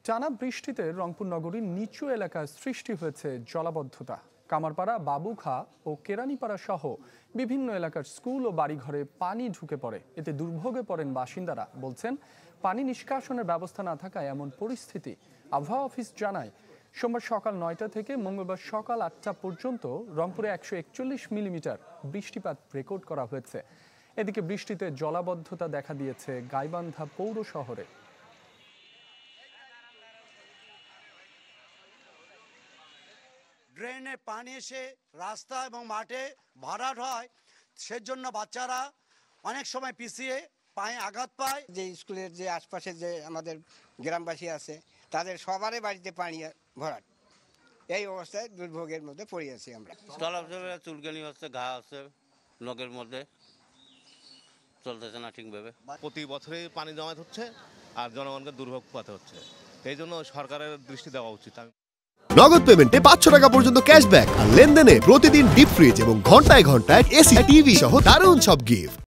টানা বৃষ্টিতে রংপুর নগরীর নিচু এলাকায় সৃষ্টি হয়েছে জলাবদ্ধতা। কামারপাড়া, বাবুখা ও কেরানীপাড়া সহ বিভিন্ন এলাকার স্কুল ও বাড়িঘরে পানি ঢুকে পড়ে। এতে দুর্ভোগে পড়েন বাসিন্দারা। বলছেন, পানি নিষ্কাশনের ব্যবস্থা না থাকায় এমন পরিস্থিতি। আবহাওয়া অফিস জানায়, সোমবার সকাল 9টা থেকে মঙ্গলবার সকাল 8টা পর্যন্ত রংপুরে 141 মিলিমিটার বৃষ্টিপাত রেকর্ড করা হয়েছে। এদিকে বৃষ্টিতে জলাবদ্ধতা দেখা দিয়েছে গাইবান্ধা পৌর শহরে। ড্রেনে পানি এসে রাস্তা এবং মাঠে ভরাট হয়, সেজন্য বাচ্চারা অনেক সময় পিছিয়ে পায়ে আঘাত পায়। যে স্কুলের যে আশপাশে যে আমাদের গ্রামবাসী আছে তাদের সবারই বাড়িতে পানি ভরাট। এই অবস্থায় দুর্ভোগের মধ্যে পড়ে আছি আমরা। চলাফেরা চুলকানি হচ্ছে, ঘা আছে নখের মধ্যে, চলতেছে না ঠিকভাবে। প্রতি বছরই পানি জমায়েত হচ্ছে আর জনগণকে দুর্ভোগ পোহাতে হচ্ছে। এই জন্য সরকারের দৃষ্টি দেওয়া উচিত। নগদ পেমেন্টে 500 টাকা পর্যন্ত ক্যাশব্যাক আর লেনদেনে প্রতিদিন ডিপ ফ্রিজ এবং ঘন্টায় ঘন্টায় এসি, টিভি সহ দারুণ সব গিফট।